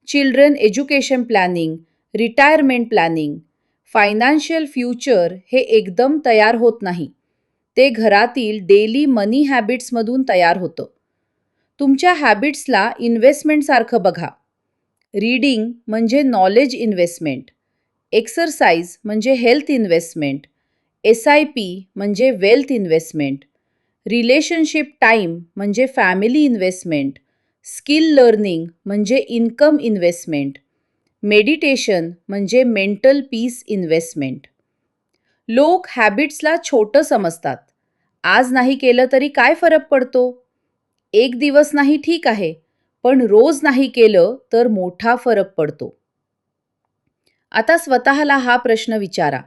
children education planning, retirement planning, financial future हे एकदम तयार होत नाही. ते घरातील डेली मनी हॅबिट्समधून तयार होतं. तुमच्या हॅबिट्सला इन्व्हेस्टमेंटसारखं बघा. रीडिंग म्हणजे नॉलेज इन्व्हेस्टमेंट, एक्सरसाइज म्हणजे हेल्थ इन्व्हेस्टमेंट, SIP म्हणजे वेल्थ इन्व्हेस्टमेंट, रिलेशनशिप टाईम म्हणजे फॅमिली इन्व्हेस्टमेंट, स्किल लर्निंग म्हणजे इन्कम इन्व्हेस्टमेंट, मेडिटेशन म्हणजे मेंटल पीस इन्व्हेस्टमेंट. लोक हॅबिट्सला छोटं समजतात. आज नाही केलं तरी काय फरक पडतो? एक दिवस नाही ठीक आहे, पण रोज नाही केलं तर मोठा फरक पडतो. आता स्वतःला हा प्रश्न विचारा.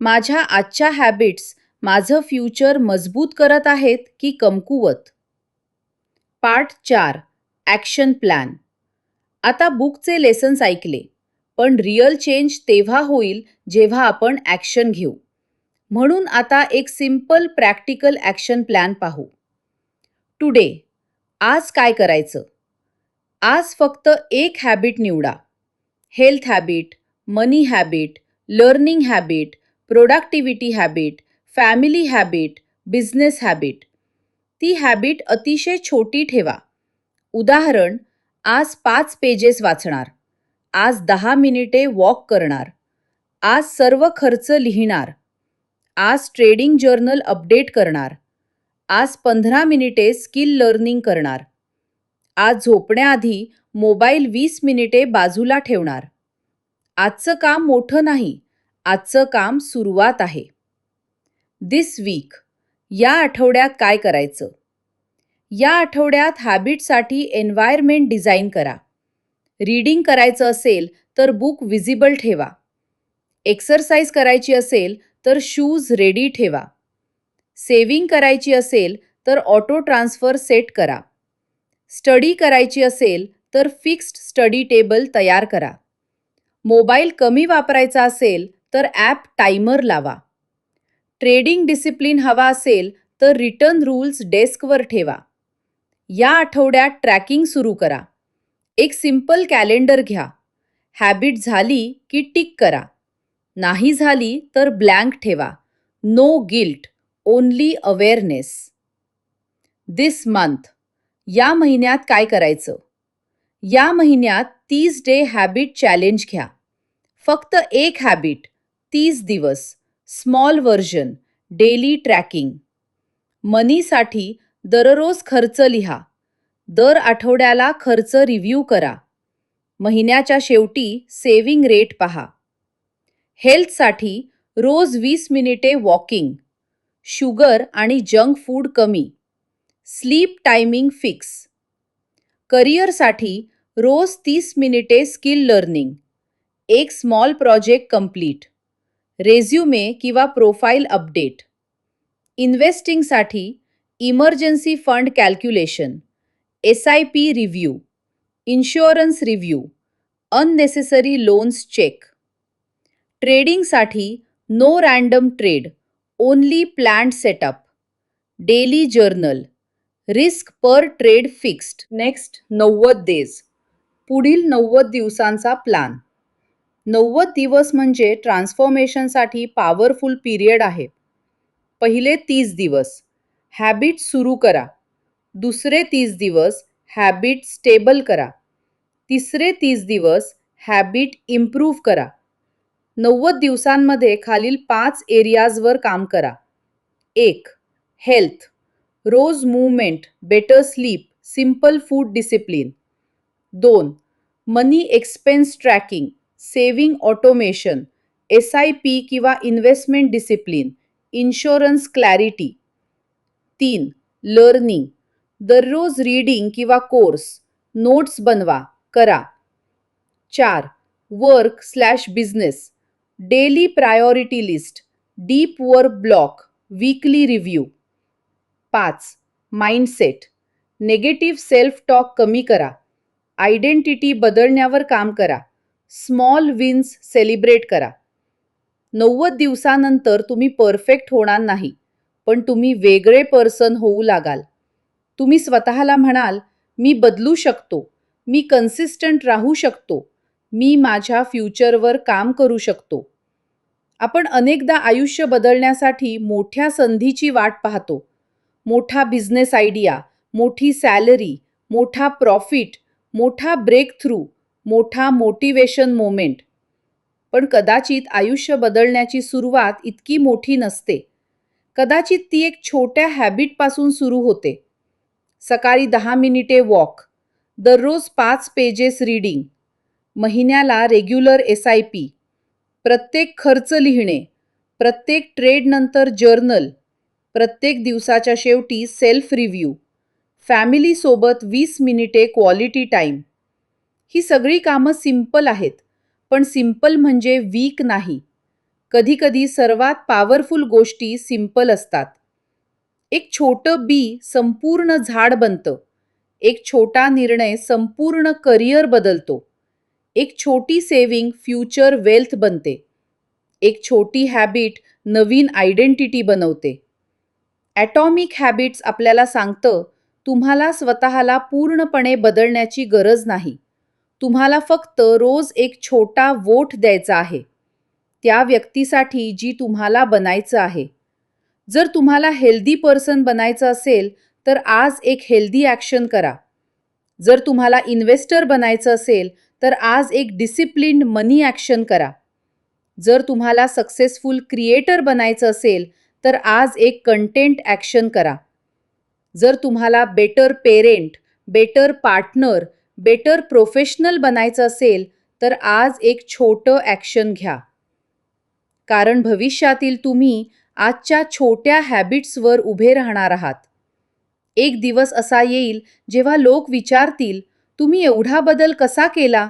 माझ्या आजच्या हॅबिट्स माझं फ्युचर मजबूत करत आहेत की कमकुवत? पार्ट 4. Action plan. आता बुकचे लेसन्स ऐकले, पण रिअल चेंज तेव्हा होईल जेव्हा आपण ॲक्शन घेऊ. म्हणून आता एक सिंपल प्रॅक्टिकल ॲक्शन प्लॅन पाहू. टुडे, आज काय करायचं? आज फक्त एक हॅबिट निवडा. Health habit, money habit, learning habit, productivity habit, family habit, business habit. ती हॅबिट अतिशय छोटी ठेवा. उदाहरण, आज 5 पेजेस वाचणार, आज 10 मिनिटे वॉक करणार, आज सर्व खर्च लिहिणार, आज ट्रेडिंग जर्नल अपडेट करणार, आज 15 मिनिटे स्किल लर्निंग करणार, आज झोपण्याआधी मोबाईल 20 मिनिटे बाजूला ठेवणार. आजचं काम मोठं नाही, आजचं काम सुरुवात आहे. दिस वीक, या आठवड्यात काय करायचं? या आठवड्यात हॅबिटसाठी एन्व्हायरमेंट डिझाईन करा. रीडिंग करायचं असेल तर बुक विजिबल ठेवा. एक्सरसाइज करायची असेल तर शूज रेडी ठेवा. सेव्हिंग करायची असेल तर ऑटो ट्रान्सफर सेट करा. स्टडी करायची असेल तर फिक्स्ड स्टडी टेबल तयार करा. मोबाईल कमी वापरायचा असेल तर ॲप टायमर लावा. ट्रेडिंग डिसिप्लिन हवा असेल तर रिटर्न रूल्स डेस्कवर ठेवा. या आठवड्यात ट्रॅकिंग सुरू करा. एक सिंपल कॅलेंडर घ्या. हॅबिट झाली की टिक करा. नाही झाली तर ब्लँक ठेवा. No guilt, only awareness. This month, या महिन्यात काय करायचं? या महिन्यात 30 डे हॅबिट चॅलेंज घ्या. फक्त एक हॅबिट, 30 दिवस, स्मॉल व्हर्जन, डेली ट्रॅकिंग. मनीसाठी दररोज खर्च लिहा. दर आठवड्याला खर्च रिव्ह्यू करा. महिन्याच्या शेवटी सेव्हिंग रेट पहा. हेल्थसाठी रोज 20 मिनिटे वॉकिंग. शुगर आणि जंक फूड कमी. Sleep timing fix. करिअरसाठी रोज 30 मिनिटे स्किल लर्निंग. एक स्मॉल प्रोजेक्ट कंप्लीट. रेझ्युमे किंवा प्रोफाईल अपडेट. इन्व्हेस्टिंगसाठी emergency fund calculation, SIP review, insurance review, unnecessary loans check. ट्रेडिंगसाठी no random trade, only planned setup. Daily journal, risk per trade fixed. Next 90 days, पुढील 90 दिवसांचा plan. 90 दिवस म्हणजे ट्रान्सफॉर्मेशनसाठी powerful period आहे. पहिले 30 दिवस हॅबिट सुरू करा. दुसरे 30 दिवस हॅबिट स्टेबल करा. तिसरे 30 दिवस हॅबिट इम्प्रूव्ह करा. 90 दिवसांमध्ये खालील 5 एरियाजवर काम करा. 1. हेल्थ, रोज movement, better sleep, simple food discipline. 2. Money expense tracking, saving automation, SIP किंवा investment discipline, insurance clarity. 3. Learning, दररोज रीडिंग किंवा कोर्स, नोट्स बनवा, करा. 4. Work business, daily priority list, deep work block, weekly review. 5. Mindset, negative self talk कमी करा. Identity बदलण्यावर काम करा. Small wins celebrate करा. 90 दिवसानंतर तुम्ही परफेक्ट होणार नाही, पण तुम्ही वेगळे पर्सन होऊ लागाल. तुम्ही स्वतःला म्हणाल, "मी बदलू शकतो. मी कन्सिस्टंट राहू शकतो. मी माझ्या फ्युचरवर काम करू शकतो." आपण अनेकदा आयुष्य बदलण्यासाठी मोठ्या संधीची वाट पाहतो. मोठा बिझनेस आयडिया, मोठी सॅलरी, मोठा प्रॉफिट, मोठा ब्रेक थ्रू, मोठा मोटिवेशन मोमेंट. पण कदाचित आयुष्य बदलण्याची सुरुवात इतकी मोठी नसते. कदाचित ती एक छोट्या हॅबिटपासून सुरू होते. सकाळी 10 मिनिटे वॉक, दररोज 5 पेजेस रीडिंग, महिन्याला रेग्युलर SIP, प्रत्येक खर्च लिहिणे, प्रत्येक ट्रेडनंतर जर्नल, प्रत्येक दिवसाच्या शेवटी सेल्फ रिव्ह्यू, फॅमिलीसोबत 20 मिनिटे क्वालिटी टाईम. ही सगळी कामं सिंपल आहेत, पण सिंपल म्हणजे वीक नाही. कधीकधी सर्वात पॉवरफुल गोष्टी सिंपल असतात. एक छोटं बी संपूर्ण झाड बनतं. एक छोटा निर्णय संपूर्ण करिअर बदलतो. एक छोटी सेव्हिंग फ्युचर वेल्थ बनते. एक छोटी हॅबिट नवीन आयडेंटिटी बनवते. ॲटॉमिक हॅबिट्स आपल्याला सांगतं, तुम्हाला स्वतःला पूर्णपणे बदलण्याची गरज नाही. तुम्हाला फक्त रोज एक छोटा वोट द्यायचा आहे. त्या व्यक्तीसाठी जी तुम्हाला बनायचं आहे. जर तुम्हाला हेल्दी पर्सन बनायचं असेल, तर आज एक हेल्दी ॲक्शन करा. जर तुम्हाला इन्व्हेस्टर बनायचं असेल, तर आज एक डिसिप्लिन्ड मनी ॲक्शन करा. जर तुम्हाला सक्सेसफुल क्रिएटर बनायचं असेल, तर आज एक कंटेंट ॲक्शन करा. जर तुम्हाला better parent, better partner, better professional बनायचं असेल, तर आज एक छोटं ॲक्शन घ्या. कारण भविष्यातील तुम्ही आजच्या छोट्या हॅबिट्सवर उभे राहणार आहात. एक दिवस असा येईल जेव्हा लोक विचारतील, "तुम्ही एवढा बदल कसा केला?"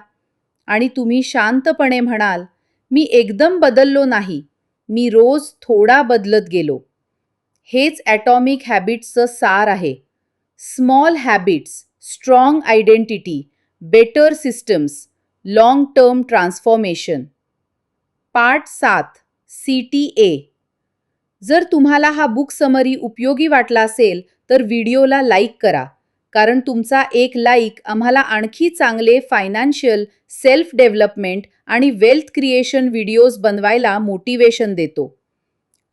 आणि तुम्ही शांतपणे म्हणाल, "मी एकदम बदललो नाही. मी रोज थोडा बदलत गेलो." हेच ॲटॉमिक हॅबिट्सचं सार आहे. Small habits, strong identity, better systems, long term transformation. Part 7, CTA. जर तुम्हाला हा बुक समरी उपयोगी वाटला असेल, तर व्हिडिओला लाईक करा. कारण तुमचा एक लाईक आम्हाला आणखी चांगले फायनान्शियल, सेल्फ डेव्हलपमेंट आणि वेल्थ क्रिएशन व्हिडिओज बनवायला मोटिवेशन देतो.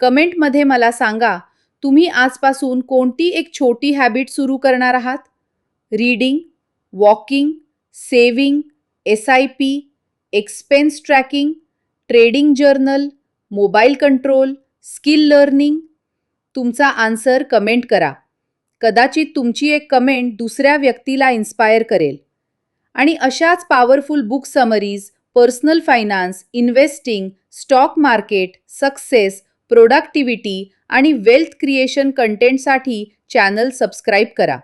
कमेंटमध्ये मला सांगा, तुम्ही आजपासून कोणती एक छोटी हॅबिट सुरू करणार आहात? Reading, walking, saving, SIP, expense tracking, trading journal, mobile control, skill learning? तुमचा आन्सर कमेंट करा. कदाचित तुमची एक कमेंट दुसऱ्या व्यक्तीला इन्स्पायर करेल. आणि अशाच powerful book summaries, personal finance, investing, stock market, success, productivity आणि वेल्थ क्रिएशन कंटेंटसाठी चॅनल सबस्क्राईब करा.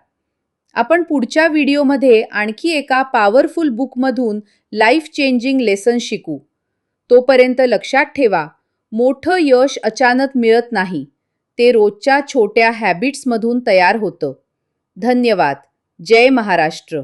आपण पुढच्या व्हिडिओमध्ये आणखी एका पॉवरफुल बुकमधून लाईफ चेंजिंग लेसन शिकू. तोपर्यंत लक्षात ठेवा, मोठं यश अचानक मिळत नाही. ते रोजच्या छोट्या हॅबिट्समधून तयार होतं. धन्यवाद. जय महाराष्ट्र.